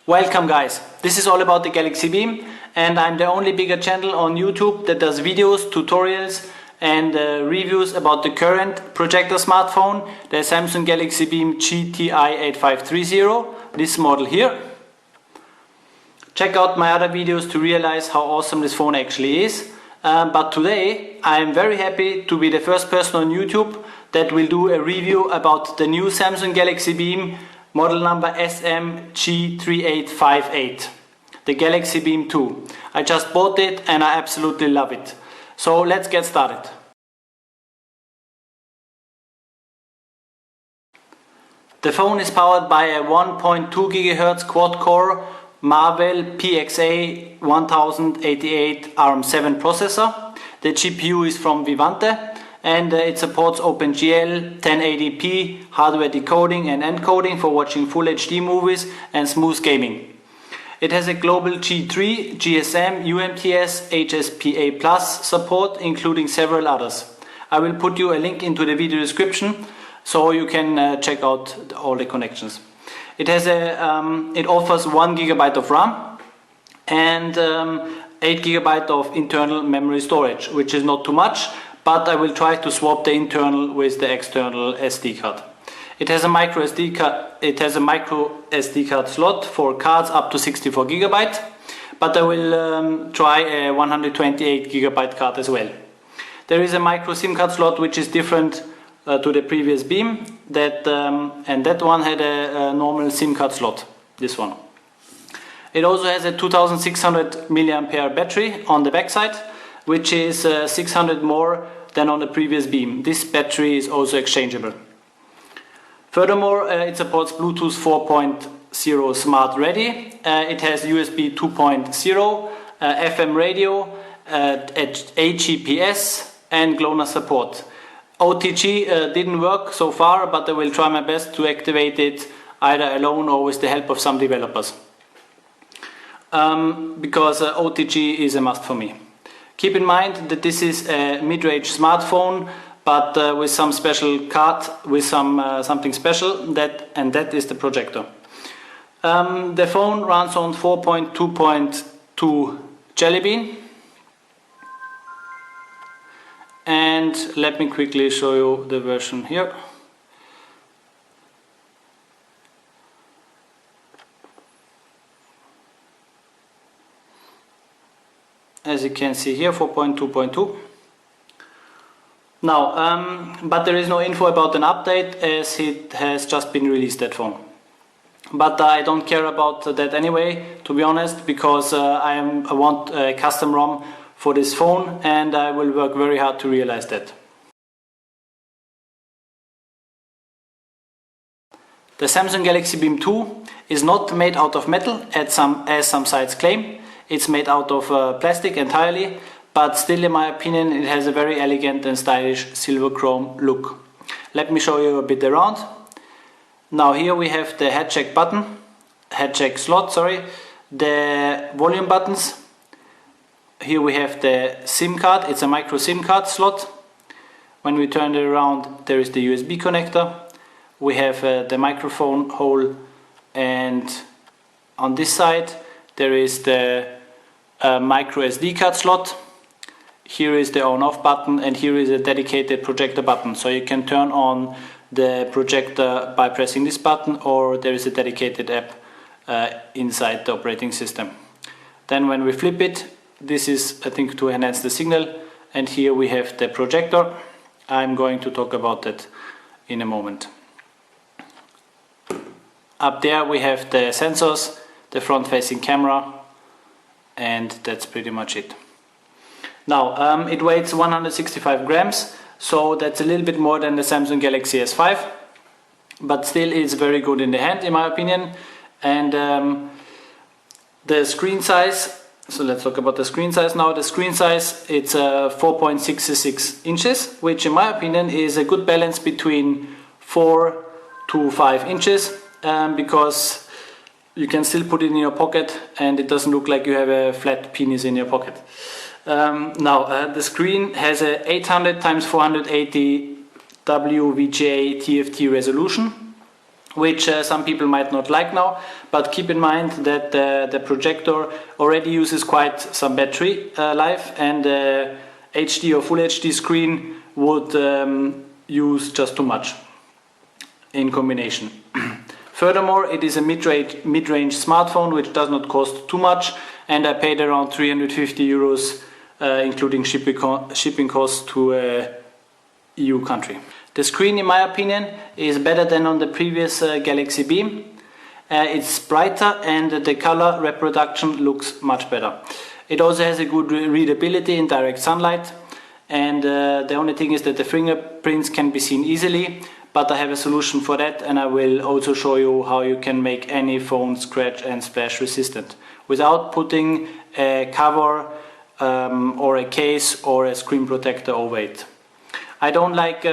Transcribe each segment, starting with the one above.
Welcome guys, this is all about the Galaxy Beam and I'm the only bigger channel on YouTube that does videos, tutorials and reviews about the current projector smartphone, the Samsung Galaxy Beam GTI8530, this model here. Check out my other videos to realize how awesome this phone actually is. But today I am very happy to be the first person on YouTube that will do a review about the new Samsung Galaxy Beam model number SMG3858, the Galaxy Beam 2. I just bought it and I absolutely love it. So let's get started. The phone is powered by a 1.2 GHz quad-core Marvell PXA 1088 ARM7 processor. The GPU is from Vivante and it supports OpenGL, 1080p, hardware decoding and encoding for watching Full HD movies and smooth gaming. It has a global G3, GSM, UMTS, HSPA Plus support, including several others. I will put you a link into the video description so you can check out all the connections. It has it offers 1 GB of RAM and 8 GB of internal memory storage, which is not too much, but I will try to swap the internal with the external SD card. It has a micro SD card slot for cards up to 64 GB, but I will try a 128 GB card as well. There is a micro SIM card slot which is different to the previous Beam, and that one had a normal SIM card slot, this one. It also has a 2600 mAh battery on the backside, which is 600 more than on the previous Beam. This battery is also exchangeable. Furthermore, it supports Bluetooth 4.0 Smart Ready. It has USB 2.0, FM radio, HEPS and GLONASS support. OTG didn't work so far, but I will try my best to activate it either alone or with the help of some developers. Because OTG is a must for me. Keep in mind that this is a mid-range smartphone, but with some special card, with something special, that is the projector. The phone runs on 4.2.2 Jelly Bean. And let me quickly show you the version here. As you can see here, 4.2.2. Now, but there is no info about an update as it has just been released, that phone. But I don't care about that anyway, to be honest, because I want a custom ROM for this phone and I will work very hard to realize that. The Samsung Galaxy Beam 2 is not made out of metal as some sites claim. It's made out of plastic entirely, but still in my opinion it has a very elegant and stylish silver chrome look. Let me show you a bit around. Now here we have the head check slot, the volume buttons. Here we have the SIM card, it's a micro SIM card slot. When we turn it around, there is the USB connector. We have the microphone hole, and on this side there is the micro SD card slot. Here is the on-off button and here is a dedicated projector button. So you can turn on the projector by pressing this button, or there is a dedicated app inside the operating system. Then when we flip it, this is, I think, to enhance the signal, and here we have the projector. I'm going to talk about that in a moment. Up there we have the sensors, the front-facing camera, and that's pretty much it. Now, it weighs 165 grams, so that's a little bit more than the Samsung Galaxy S5, but still is very good in the hand in my opinion. And the screen size, so let's talk about the screen size now. The screen size, it's 4.66 inches, which in my opinion is a good balance between 4 to 5 inches, because you can still put it in your pocket and it doesn't look like you have a flat penis in your pocket. The screen has a 800 x 480 WVGA TFT resolution, which some people might not like now, but keep in mind that the projector already uses quite some battery life, and HD or Full HD screen would use just too much in combination. Furthermore, it is a mid-range smartphone which does not cost too much, and I paid around 350 euros including shipping costs to a EU country. The screen, in my opinion, is better than on the previous Galaxy Beam. It's brighter and the color reproduction looks much better. It also has a good readability in direct sunlight, and the only thing is that the fingerprints can be seen easily, but I have a solution for that, and I will also show you how you can make any phone scratch and splash resistant without putting a cover or a case or a screen protector over it. I don't like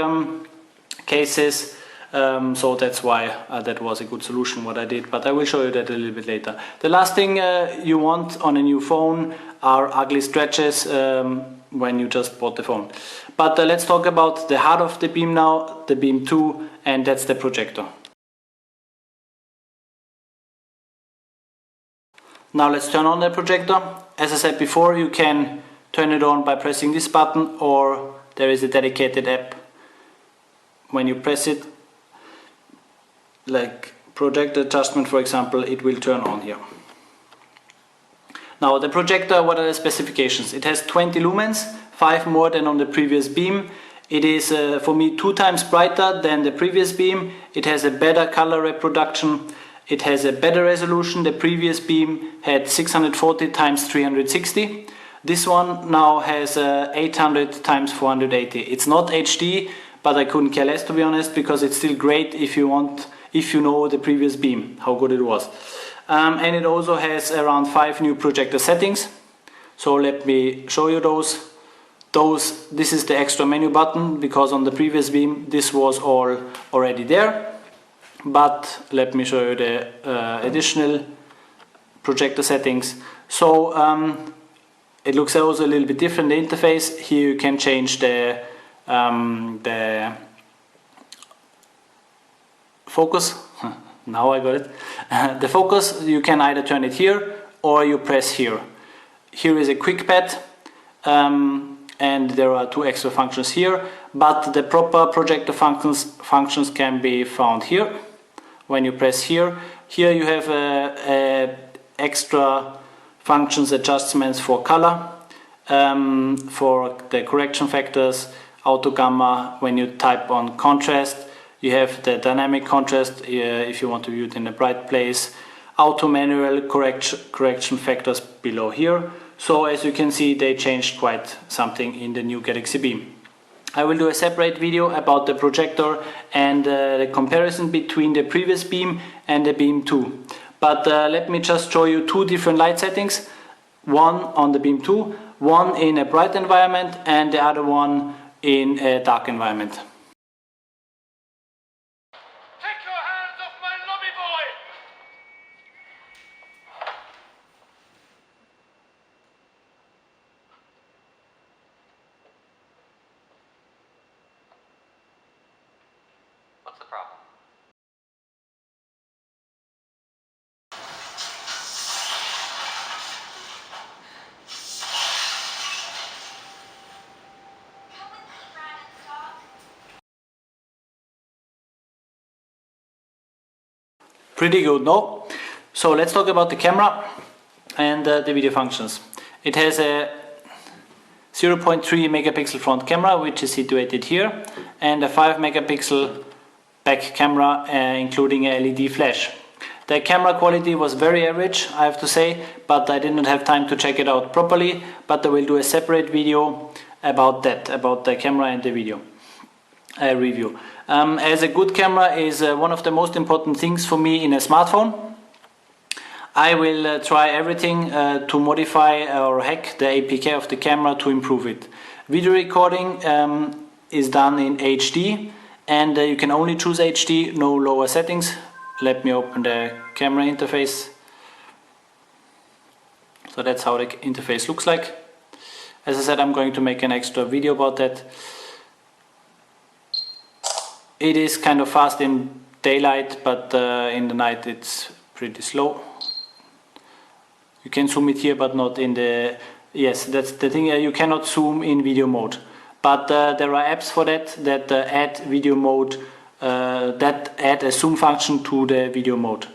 cases, so that's why that was a good solution what I did, but I will show you that a little bit later. The last thing you want on a new phone are ugly scratches when you just bought the phone. But let's talk about the heart of the Beam now, the Beam 2, and that's the projector. Now let's turn on the projector. As I said before, you can turn it on by pressing this button, or there is a dedicated app. When you press it, like projector adjustment for example, it will turn on here. Now the projector, what are the specifications? It has 20 lumens, 5 more than on the previous Beam. It is for me 2 times brighter than the previous Beam. It has a better color reproduction. It has a better resolution. The previous Beam had 640 x 360. This one now has 800 x 480. It's not HD, but I couldn't care less, to be honest, because it's still great if you know the previous Beam, how good it was. And it also has around 5 new projector settings. So let me show you those. This is the extra menu button, because on the previous Beam this was all already there. But let me show you the additional projector settings. So it looks also a little bit different, the interface. Here you can change the focus. Now I got it. The focus, you can either turn it here or you press here. Here is a quick pad, and there are 2 extra functions here, but the proper projector functions can be found here. When you press here, you have extra functions, adjustments for color, for the correction factors, auto gamma. When you type on contrast, you have the dynamic contrast if you want to view it in a bright place, auto manual correction factors below here. So as you can see, they changed quite something in the new Galaxy Beam. I will do a separate video about the projector and the comparison between the previous Beam and the Beam 2. But let me just show you 2 different light settings. One on the Beam 2, one in a bright environment and the other one in a dark environment. Take your hands off my lobby boy! What's the problem? Pretty good, no? So let's talk about the camera and the video functions. It has a 0.3 megapixel front camera, which is situated here, and a 5 megapixel back camera, including a LED flash. The camera quality was very average, I have to say, but I did not have time to check it out properly, but I will do a separate video about that, about the camera and the video review. As a good camera is one of the most important things for me in a smartphone. I will try everything to modify or hack the APK of the camera to improve it. Video recording is done in HD, and you can only choose HD, no lower settings. Let me open the camera interface. So that's how the interface looks like. As I said, I'm going to make an extra video about that. It is kind of fast in daylight, but in the night it's pretty slow. You can zoom it here, but not in the... Yes, that's the thing, you cannot zoom in video mode. But there are apps for that add video mode, that add a zoom function to the video mode.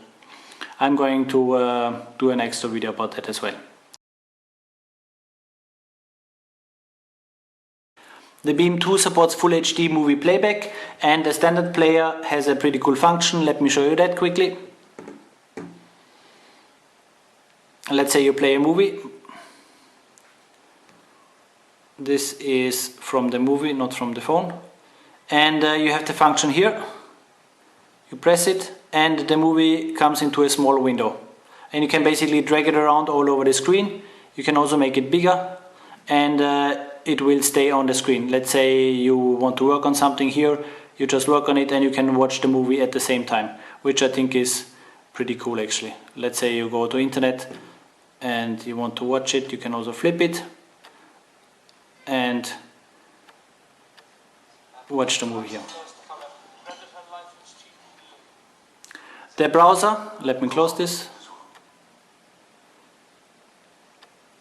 I'm going to do an extra video about that as well. The Beam 2 supports Full HD movie playback, and the standard player has a pretty cool function. Let me show you that quickly. Let's say you play a movie. This is from the movie, not from the phone. And you have the function here. You press it and the movie comes into a small window. And you can basically drag it around all over the screen. You can also make it bigger and it will stay on the screen. Let's say you want to work on something here. You just work on it and you can watch the movie at the same time, which I think is pretty cool actually. Let's say you go to internet and you want to watch it. You can also flip it and watch the movie here. The browser, let me close this.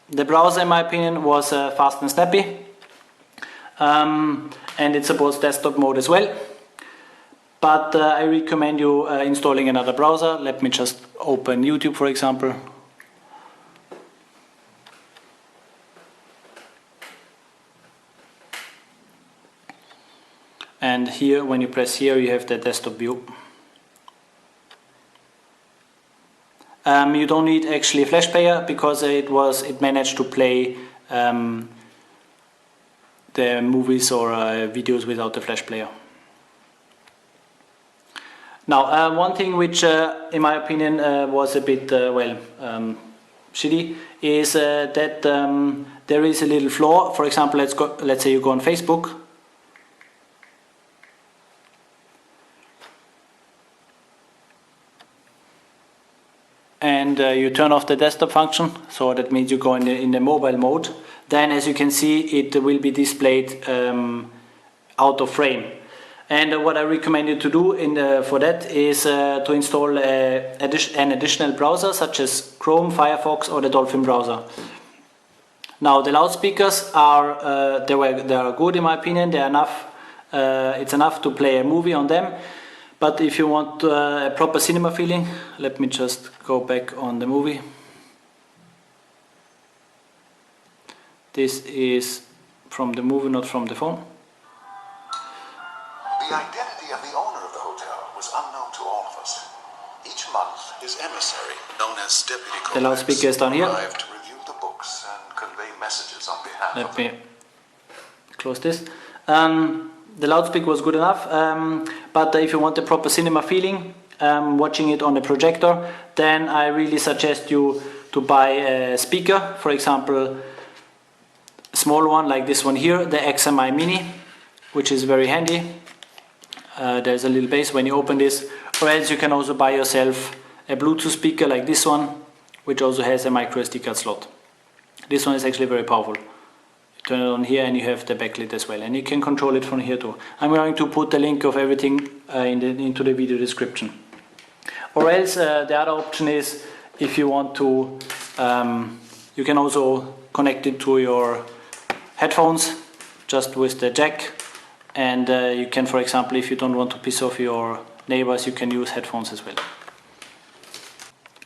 The browser, in my opinion, was fast and snappy, and it supports desktop mode as well. But I recommend you installing another browser. Let me just open YouTube, for example. And here, when you press here, you have the desktop view. You don't need actually a flash player because it managed to play the movies or videos without the flash player. Now, one thing which, in my opinion, was a bit shitty is that there is a little flaw. For example, let's say you go on Facebook. And you turn off the desktop function, so that means you go in the mobile mode. Then, as you can see, it will be displayed out of frame. And what I recommend you to do for that is to install an additional browser, such as Chrome, Firefox, or the Dolphin browser. Now, the loudspeakers are they are good in my opinion. They are enough. It's enough to play a movie on them. But if you want a proper cinema feeling, let me just go back on the movie. This is from the movie, not from the phone. The identity of the owner of the hotel was unknown to all of us. Each month, his emissary, known as Deputy The loudspeaker is down here. arrived to review the books and convey messages on behalf of... Let me close this. The loudspeaker was good enough, but if you want a proper cinema feeling, watching it on a projector, then I really suggest you to buy a speaker, for example, a small one like this one here, the XMI Mini, which is very handy. There's a little bass when you open this, or else you can also buy yourself a Bluetooth speaker like this one, which also has a micro SD card slot. This one is actually very powerful. Turn it on here and you have the backlit as well, and you can control it from here too. I'm going to put the link of everything into the video description. Or else the other option is, if you want to, you can also connect it to your headphones just with the jack, and you can, for example, if you don't want to piss off your neighbors, you can use headphones as well.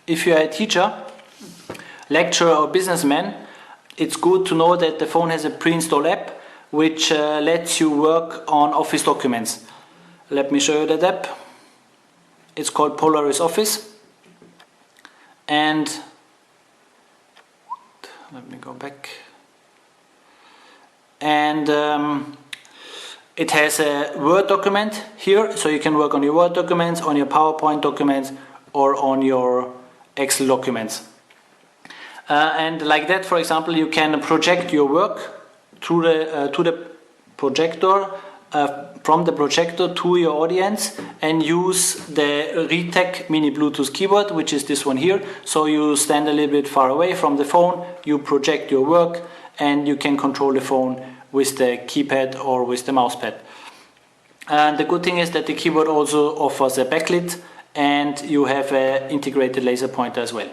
If you are a teacher, lecturer or businessman, it's good to know that the phone has a pre-installed app which lets you work on Office documents. Let me show you that app. It's called Polaris Office. And let me go back. And it has a Word document here, so you can work on your Word documents, on your PowerPoint documents, or on your Excel documents. And like that, for example, you can project your work through to the projector, from the projector to your audience, and use the ReTech Mini Bluetooth keyboard, which is this one here. So you stand a little bit far away from the phone, you project your work, and you can control the phone with the keypad or with the mousepad. And the good thing is that the keyboard also offers a backlit and you have an integrated laser pointer as well.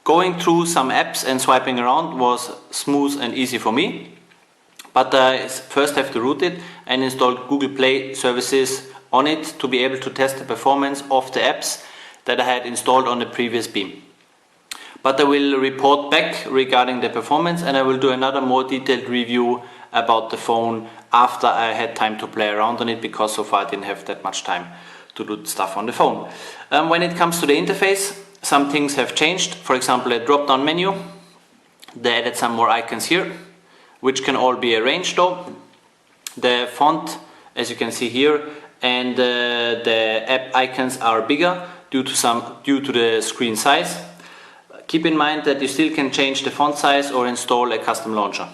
Going through some apps and swiping around was smooth and easy for me, but I first have to root it and install Google Play services on it to be able to test the performance of the apps that I had installed on the previous Beam. But I will report back regarding the performance, and I will do another more detailed review about the phone after I had time to play around on it, because so far I didn't have that much time to do stuff on the phone. When it comes to the interface, some things have changed. For example, a drop-down menu. They added some more icons here, which can all be arranged though. The font, as you can see here, and the app icons are bigger due to the screen size. Keep in mind that you still can change the font size or install a custom launcher.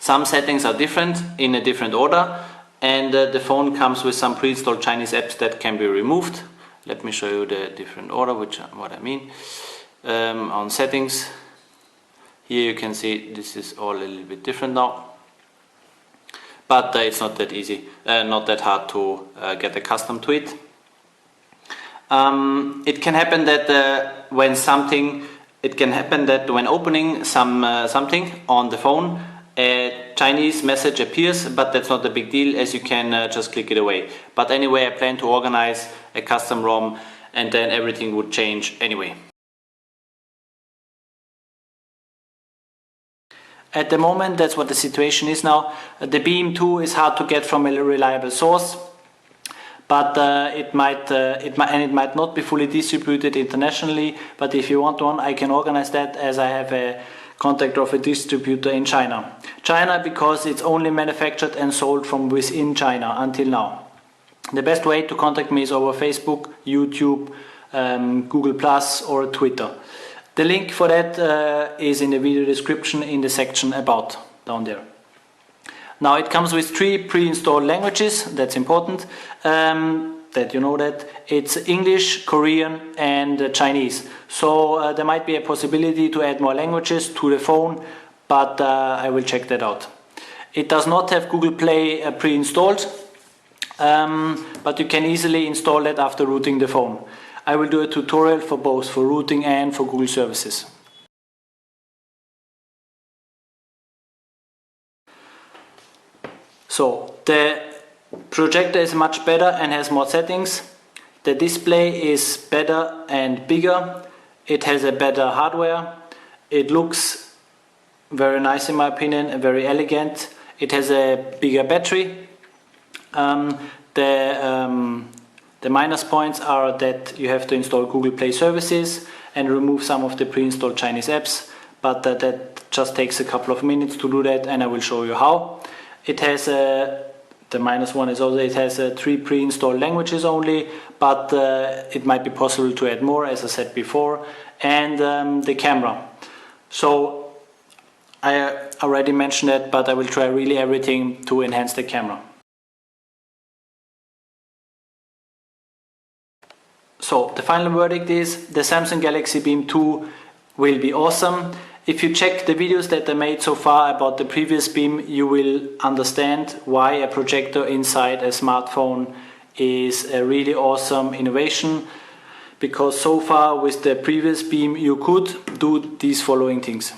Some settings are different in a different order, and the phone comes with some pre-installed Chinese apps that can be removed. Let me show you the different order, what I mean. On settings, here you can see this is all a little bit different now. But it's not that easy, not that hard to get accustomed to it. It can happen that when opening something on the phone, a Chinese message appears, but that's not a big deal, as you can just click it away. But anyway, I plan to organize a custom ROM and then everything would change anyway. At the moment, that's what the situation is now. The Beam 2 is hard to get from a reliable source, but it might not be fully distributed internationally. But if you want one, I can organize that, as I have a contact of a distributor in China. China, because it's only manufactured and sold from within China until now. The best way to contact me is over Facebook, YouTube, Google Plus or Twitter. The link for that is in the video description in the section About down there. Now it comes with 3 pre-installed languages, that's important, that you know that. It's English, Korean and Chinese. So there might be a possibility to add more languages to the phone, but I will check that out. It does not have Google Play pre-installed, but you can easily install that after rooting the phone. I will do a tutorial for both, for rooting and for Google services. So the projector is much better and has more settings. The display is better and bigger. It has a better hardware. It looks very nice in my opinion and very elegant. It has a bigger battery. The minus points are that you have to install Google Play services and remove some of the pre-installed Chinese apps, but that just takes a couple of minutes to do that, and I will show you how. It has the minus one is also, it has 3 pre-installed languages only, but it might be possible to add more, as I said before, and the camera. So I already mentioned that, but I will try really everything to enhance the camera. So the final verdict is the Samsung Galaxy Beam 2 will be awesome. If you check the videos that I made so far about the previous Beam, you will understand why a projector inside a smartphone is a really awesome innovation, because so far with the previous Beam you could do these following things.